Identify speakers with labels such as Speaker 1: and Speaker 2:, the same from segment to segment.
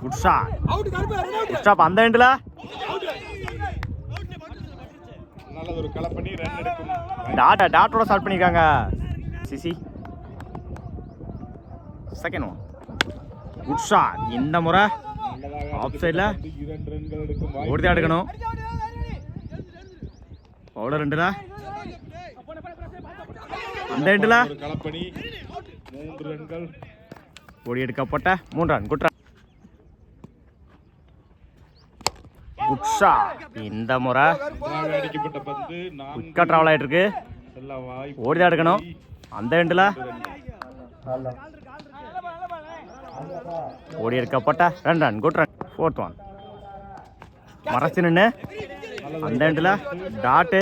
Speaker 1: Good shot. Good stop அந்த எண்ட்ல.
Speaker 2: நல்ல ஒரு கலப் பண்ணி ரன் எடுக்கும்.
Speaker 1: டாட்டோட ஸ்டார்ட் பண்ணிருக்காங்க CC. Second one. Good shot. இந்த முறை ஆஃப் சைட்ல
Speaker 2: 2 ரன்கள் எடுக்கும்.
Speaker 1: ஓடிதான் எடுக்கணும். பவுலர் ரெண்டுல அந்த எண்ட்ல
Speaker 2: கலப் பண்ணி 3 ரன்கள்.
Speaker 1: ஓடி எடுக்கப்பட்ட 3 run. Good run. Good shot. இந்த முறை
Speaker 2: அடிக்கப்பட்ட பந்து
Speaker 1: குயிக்கா டிராவல் ஆயிட்டு இருக்கு. ஓடிதான் எடுக்கணும். அந்த எண்ட்ல ஓடி எடுக்கப்பட்ட 2 run. Good run. Fourth one. மறைச்சு நின்று அந்த எண்ட்ல டாட்டு.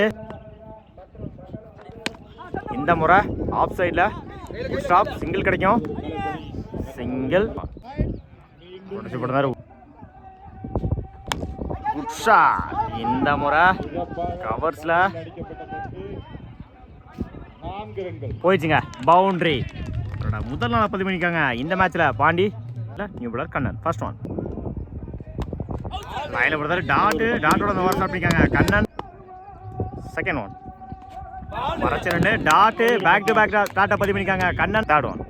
Speaker 1: இந்த முறை ஆஃப் சைட்ல குட் ஸ்டாப். சிங்கிள் கிடைக்கும். Single good shot. இந்த முறை கவர்ஸ்ல போயிடுச்சுங்க. பவுண்டரி. முதல் நாள் 10 மணிக்காங்க இந்த மேட்ச்ல Pandi new bowler Kannan. First one. லைன்ல போடுறாரு. டாட்டோட ஓவர் ஸ்டார்ட் பண்ணிருக்காங்க கண்ணன். Second one. மறைச்ச 2 டாட். பேக் டு பேக் டாட்டா 10 பண்ணிருக்காங்க கண்ணன். Third one.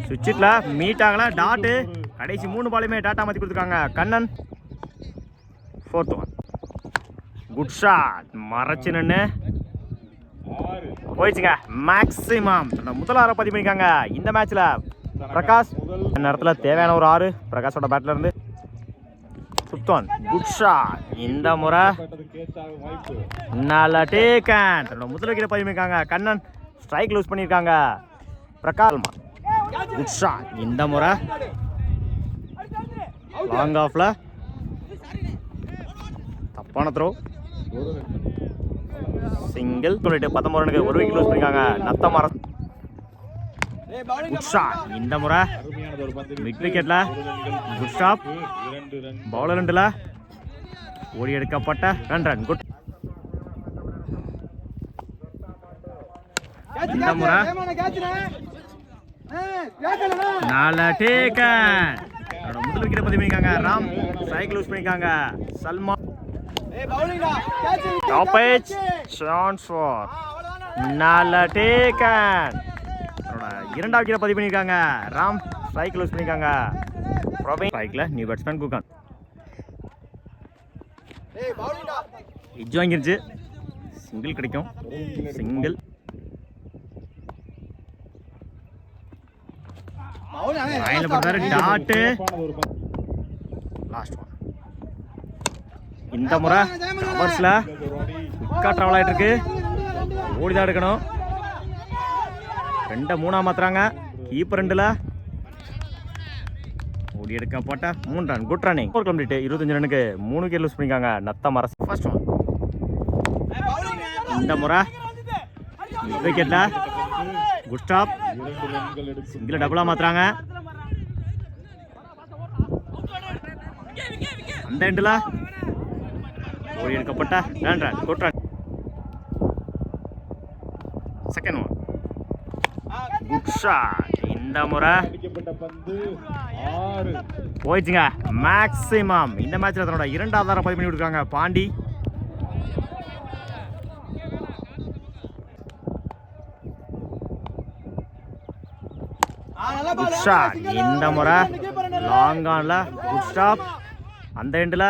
Speaker 1: சுவிட்சிட்ல மீட் ஆகல. டாட். கடைசி 3 பாலுமே டாட்டா மாத்தி கொடுத்துருக்காங்க Kannan. Fourth one. Good shot. மறைச்சு 2 போயிடுச்சுங்க. மேக்ஸிமம் முதல் 6 10 பண்ணிருக்காங்க இந்த மேட்ச்ல. பிரகாஷ் நேரத்தில் தேவையான ஒரு 6 பிரகாஷோட பேட்ல இருந்து. Fifth one. Good shot. இந்த முறை நல்ல டேக்கன். முதல் விக்கெட் 10 பண்ணிருக்காங்க கண்ணன். ஸ்ட்ரைக் லூஸ் பண்ணிருக்காங்க பிரகாஷ். Good shot. இந்த முறை லாங் ஆஃப்ல தப்பான த்ரோ. சிங்கிள். 19 ரனுக்கு 1 விக்கெட் லூஸ் பண்ணிருக்காங்க நத்தமரம். Good shot. இந்த முறை மிட் விக்கெட்ல குட் ஸ்டாப். பவுலர் 2ல ஓடி எடுக்கப்பட்ட 2 ரன். குட். இந்த முறை நல்ல டேக்கன். முதல் விக்கெட் 10 பண்ணிருக்காங்க ராம். ஸ்ட்ரைக் லூஸ் பண்ணிருக்காங்க Salman. Top edge chance for நல்ல டேக்கன். இரண்டாவது விக்கெட் 10 பண்ணிருக்காங்க ராம். ஸ்ட்ரைக் லூஸ் பண்ணிருக்காங்க பிரவீன். ஸ்ட்ரைக்ல நியூ பேட்ஸ்மேன் குகான். எட்ஜ் வாங்கிருச்சு. சிங்கிள் கிடைக்கும். சிங்கிள். லைன்ல போடுறாரு. டாட். Last one. இந்த முறை கவர்ஸ்ல குயிக்கா டிராவல் ஆயிட்டு இருக்கு. ஓடிதான் எடுக்கணும். 2 3 மாத்துறாங்க. கீப்பர் 2ல ஓடி எடுக்கப்பட்ட 3 ரன். Good running. 4 கம்ப்ளீட். 25 ரனுக்கு 3 விக்கெட் லூஸ் பண்ணிருக்காங்க நத்தமரஸ். First one. இந்த முறை விக்கெட்ல குட் ஸ்டாப். சிங்கிள் டபுளா மாத்துறாங்க. அந்த எண்ட்ல ஓடி எடுக்கப்பட்ட 2 run. Good run. Second one. Good shot. இந்த முறை போயிடுச்சுங்க. மேக்ஸிமம் இந்த மேட்ச்ல தன்னோட 2வது 10 பண்ணி கொடுக்குறாங்க பாண்டி. Good shot. இந்த முறை லாங் ஆன்ல குட் ஸ்டாப். அந்த எண்ட்ல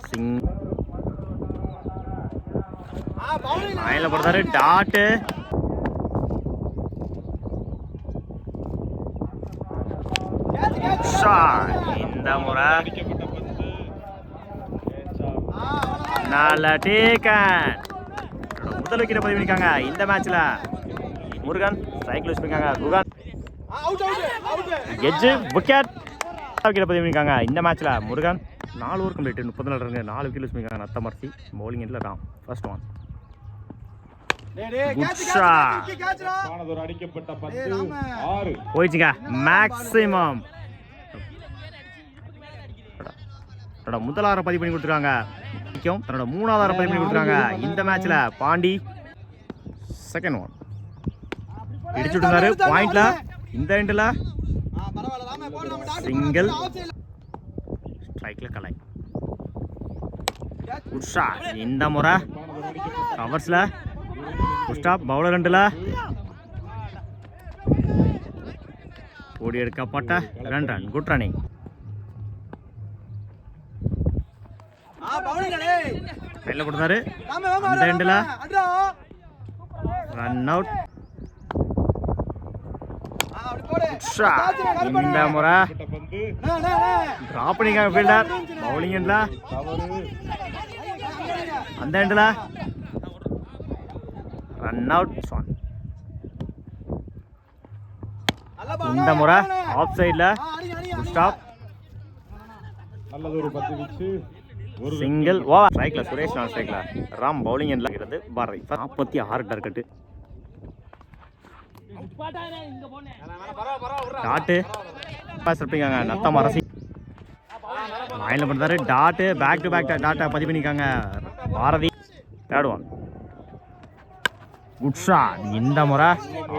Speaker 1: சிங் லைன்ல போடுறாரு. டாட். ஷாட். இந்த முறை நல்ல டேக்கன். முதல் விக்கெட் 10 பண்ணிருக்காங்க இந்த மேட்ச்ல முருகன். ஸ்ட்ரைக் லூஸ் பண்ணிருக்காங்க குகான். Edge wicket. விக்கெட் 10 பண்ணிருக்காங்க இந்த மேட்ச்ல Murugan. 4 over complete. 34 run. 4 wicket lose பண்ணிருக்காங்க நத்தமர்சி. பவுலிங் எண்ட்ல Ram. First one. Good shot.
Speaker 2: அடிக்கப்பட்ட பந்து 6
Speaker 1: போயிடுச்சுங்க. மேக்ஸிமம் முதல் 6 10 பண்ணி கொடுத்துருக்காங்க. தன்னோட 3வது 10 பண்ணி கொடுத்துருக்காங்க இந்த மேட்ச்ல பாண்டி. Second one. இடிச்சுட்டு இருந்தாரு பாயிண்ட்ல. இந்த எண்ட்ல சிங்கிள் ஸ்ட்ரைக்ல கலை. Good shot. இந்த முறை கவர்ஸ்ல குட் ஸ்டாப். பவுலர் ரெண்டுல ஓடி எடுக்கப்பட்ட 2 ரன். Good running. கையில் கொடுத்தாரு. அந்த எண்டில் ரன் அவுட். இந்த முறை டிராப் பண்ணிக்காங்க ஃபீல்டர். பவுலிங் எண்டில் அந்த எண்டில் ரன் அவுட். இந்த முறை ஆஃப் சைடில் ஸ்டாப்.
Speaker 2: நல்லதொரு பந்து வீச்சு.
Speaker 1: Single over. ஸ்ட்ரைக்ல சுரேஷ் நான் ஸ்ட்ரைக்ல. ராம் பவுலிங் எண்ட்ல இருக்கிறது பாரதி. 46 டார்கெட். டாட்டு பாஸ் இருப்பீங்க. நத்தம் அரசி லைன்ல பண்றாரு. டாட்டு பேக் டு பேக் டாட்டா பதிவு பண்ணிக்காங்க Bharathi. Third one. Good shot. இந்த முறை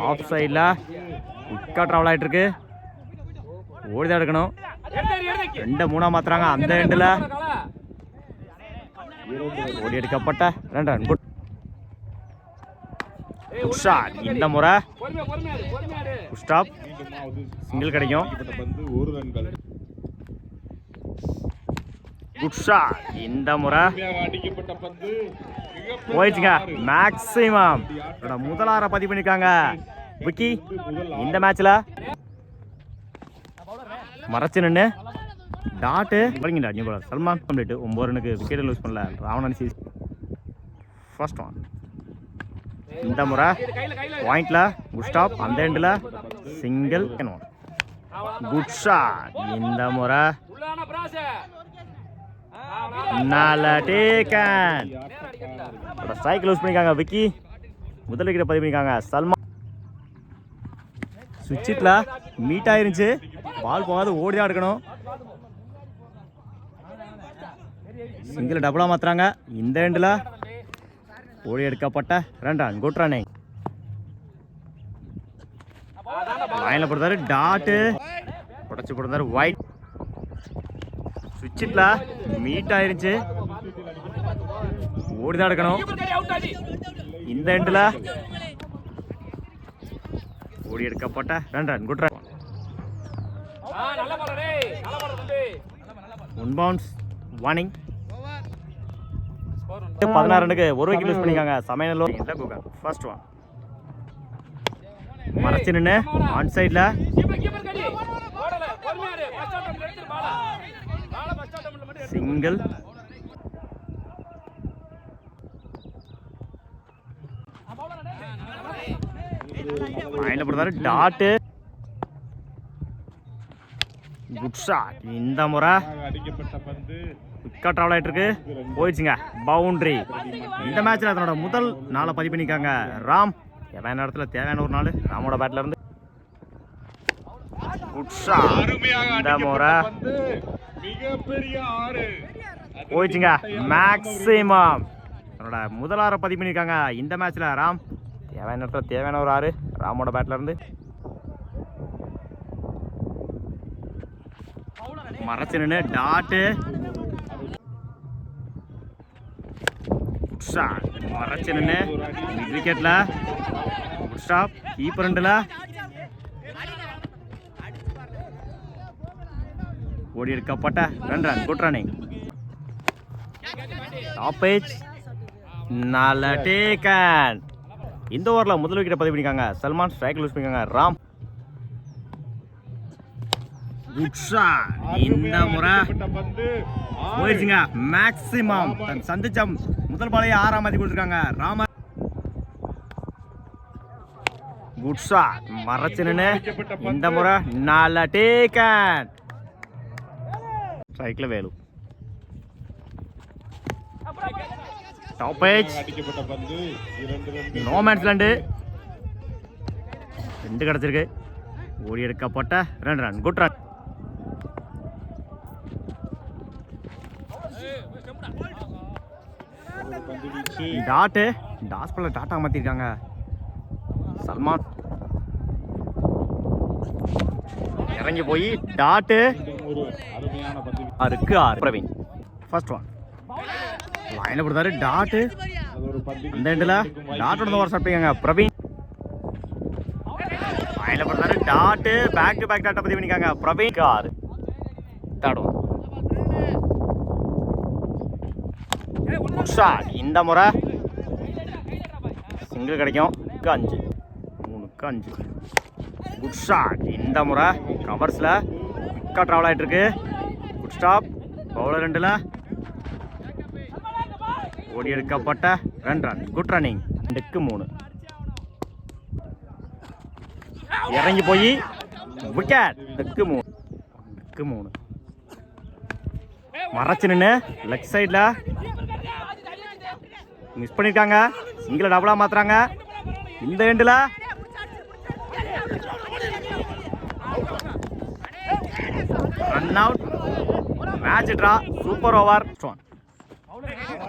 Speaker 1: ஆஃப் சைடில் குட்கா ட்ராவல் ஆகிட்டு இருக்கு. ஓடிதான் எடுக்கணும். 2-3 மாத்துறாங்க. அந்த எண்டில் ஓடி எடுக்கப்பட்ட 2 ரன். Good shot. இந்த முறை ஸ்டாப். சிங்கிள் கிடைக்கும்.
Speaker 2: பந்து 1 ரன்கள்.
Speaker 1: Good shot. இந்த முறை
Speaker 2: அடிக்கப்பட்ட பந்து
Speaker 1: போயிடுச்சுங்க. மேக்ஸிமம் முதல் 6 பதிவு பண்ணிருக்காங்க விக்கி. இந்த மேட்ச்ல மறைச்சு நின்று டாட்டு சல்மான் கம்ப்ளீட். 9 ரனுக்கு விக்கெட் லூஸ் பண்ணல ராவணன் சீஸ். First one. இந்த முறை பாயிண்ட்ல குட் ஸ்டாப். அந்த எண்டில் சிங்கிள். Good shot. இந்த முறை நல்ல டேக்கன். ஸ்ட்ரைக் லூஸ் பண்ணிருக்காங்க விக்கி. முதல் விக்கெட் பதிவு பண்ணிருக்காங்க சல்மான். சுவிட்சிட்ல மீட் ஆயிருந்துச்சு. பால் போகாது. ஓடிதான் எடுக்கணும். சிங்கிள் டபுளா மாத்துறாங்க. இந்த எண்டில் ஓடி எடுக்கப்பட்ட 2 ரன். Good running. லைன்ல போடுறாரு. டாட்டு உடச்சு போடுறாரு. ஒயிட். சுவிட்சிட்ல மீட் ஆயிருச்சு. ஓடிதான் எடுக்கணும். இந்த எண்டில் ஓடி எடுக்கப்பட்ட 2 run. Good run. 1 bounce warning. 16 ரனுக்கு 1 விக்கெட் லூஸ் பண்ணிருக்காங்க சமையலோ. First one. மறைச்சு நின்று ஆன் சைட்ல சிங்கிள். மைண்ட்ல போடுறாரு. Dot good shot. இந்த முறை
Speaker 2: அடிக்கப்பட்ட பந்து
Speaker 1: விக்கெட் ட்ராவல் ஆகிட்டு இருக்கு. போயிடுச்சுங்க. பவுண்டரி. இந்த மேட்ச்ல அதனோட முதல் 4 பதிவு பண்ணிக்காங்க ராம். தேவையான இடத்துல தேவையான ஒரு 4 ராமோட பேட்ல இருந்து. Good shot. இந்த முறை
Speaker 2: மிகப்பெரிய 6
Speaker 1: போயிடுச்சுங்க. மேக்ஸிமம் அதனோட முதல் 6 பதிவு பண்ணிருக்காங்க இந்த மேட்ச்ல ராம். தேவையான இடத்துல தேவையான ஒரு 6 ராமோட பேட்ல இருந்து. மறைச்சு நின்று டாட்டு மறைச்சு நின்று விக்கெட்ல ஸ்டாப். கீப்பர் ரெண்டுல ஓடி எடுக்கப்பட்ட 2 run. Good running. Top age நல்ல டேக்கன். இந்த ஓவரில் முதல் விக்கெட்டை பதிவு பண்ணிக்காங்க சல்மான். ஸ்ட்ரைக் லூஸ் பண்ணிக்காங்க ராம். Good shot. இந்த முறை போயிடுச்சுங்க. மேக்ஸிமம் தன் சந்திச்ச முதல் பாலையை 6ஆம் மாத்தி கொடுத்துருக்காங்க ராம. Good shot. மறைச்சு நின்று இந்த முறை நல்ல டேக்கன். ஸ்ட்ரைக்ல Velu. Top edge no match land 2 கிடச்சிருக்கு. ஓடி எடுக்கப்பட்ட 2 ரன். Good run. டாட்டு டாஸ்பிள டாட்டா மாத்திருக்காங்க சல்மான். இறங்கி போய் டாட்டு
Speaker 2: மீண்டும் ஒரு அருமையான பந்து
Speaker 1: 6 பிரவீன். ஃபர்ஸ்ட் ஒன் லைனை கொடுத்தாரு டாட்டு.
Speaker 2: அது ஒரு பந்து
Speaker 1: அந்த எண்டில் டாட்டோட ஓவர் சாப்பிட்டீங்க பிரவீன். லைனை கொடுத்தாரு டாட்டு. பேக் டு பேக் டாட்டை பதிவு பண்ணிக்காங்க Praveen. 6 third one. Good shot. இந்த முறை சிங்கிள் கிடைக்கும். 5 3க்கு 5. Good shot. இந்த முறை கவர்ஸில் குயிக்காக ட்ராவல் ஆகிட்டு இருக்கு. Good stop. பவுலர் 2ல் ஓடி எடுக்கப்பட்ட 2 ரன். Good running. 2க்கு 3. இறங்கி போய் விக்கெட். 2க்கு 3. மறைச்சு நின்று லெக் சைடில் மிஸ் பண்ணியிருக்காங்க. சிங்கிளை டபுளாக மாற்றுறாங்க. இந்த எண்டில் run out. Match draw. Super over.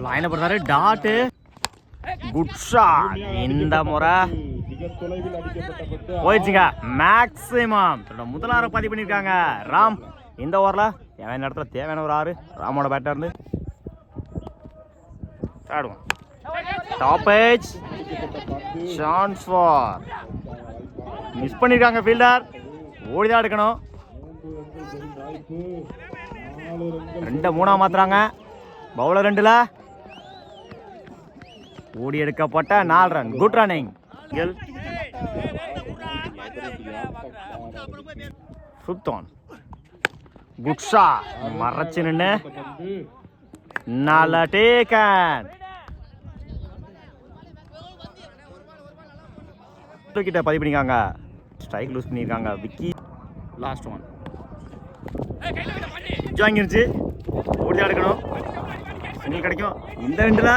Speaker 1: லைனை பொறுத்தாரு டாட்டு. Good shot. இந்த முறை
Speaker 2: மிக தொலைவில் அடிக்கப்பட்ட பந்து
Speaker 1: போயிடுச்சுங்க. மேக்ஸிமம் முதலாறு பதிவு பண்ணியிருக்காங்க ராம். இந்த ஓவரில் தேவையான இடத்துல தேவையான ஒரு 6. ராமோட பேட்டர் இருந்து ஆடுவோம். Top edge chance for. மிஸ் பண்ணியிருக்காங்க ஃபீல்டர். ஓடிதான் எடுக்கணும். 2 3 மாத்துறாங்க. பவுலர் 2ல் ஓடி எடுக்கப்பட்ட 4 ரன். Good running. சுத்தம். Good shot. மறைச்சு நின்று நல்ல டேக்கன். கிட்ட பதிவு பண்ணிக்காங்க. ஸ்ட்ரைக் லூஸ் பண்ணியிருக்காங்க விக்கி. Last one வாங்கிருச்சு. ஓடி எடுக்கணும். சிங்கிள் கிடைக்கும். இந்த 2ல்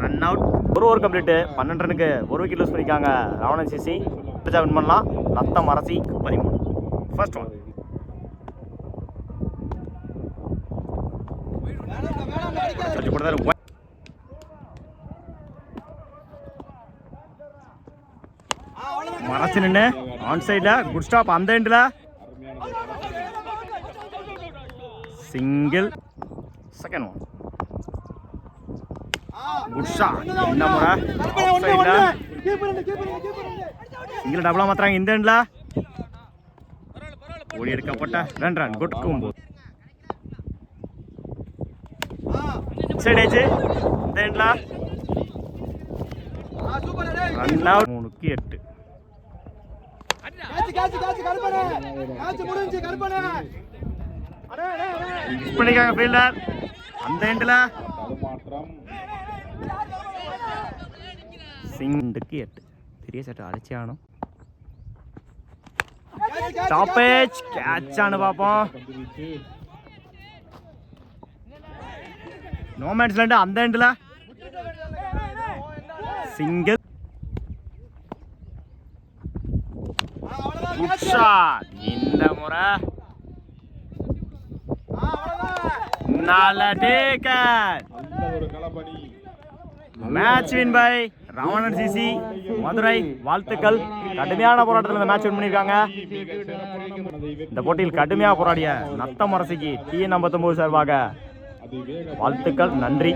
Speaker 1: ரன் அவுட். ஒரு ஓவர் கம்ப்ளீட்டு. 12 ரனுக்கு 1 விக்கெட் லூஸ் பண்ணியிருக்காங்க ராவணன் சிசி. வின் பண்ணலாம். நத்தம் அரசி 13. ஃபர்ஸ்ட் ஒன் மறைச்சு நின்று ஆன் சைடில் குட் ஸ்டாப். அந்த எண்டில் single. Second one good shot. இந்த முறை ஆஃப் சைடில் சிங்கிள் டபுளாக மாத்துறாங்க. இந்த எண்டில் ஓடி எடுக்கப்பட்ட 2 ரன். குட் கும்பு சைடு ஆச்சு. இந்த எண்டில் ரன் அவுட். 3க்கு 8. மிஸ் பண்ணிக்காங்க ஃபீல்டர். அந்த எண்டில் சிங்குக்கு 8. பெரிய சட்டை அடிச்சே ஆகணும். ஸ்டாப்பேஜ் கேட்ச் ஆனு பார்ப்போம். No match land. அந்த எண்டில் சிங்கிள். Good shot. இந்த முறை நல்ல taken. Match win by Ravanan CC Madurai. வாழ்த்துக்கள். கடுமையான போராட்டத்தில் இந்த மேட்ச் வின் பண்ணியிருக்காங்க. இந்த போட்டியில் கடுமையாக போராடிய நத்தம் அரசிக்கு TN 59 சார்பாக வாழ்த்துக்கள். நன்றி.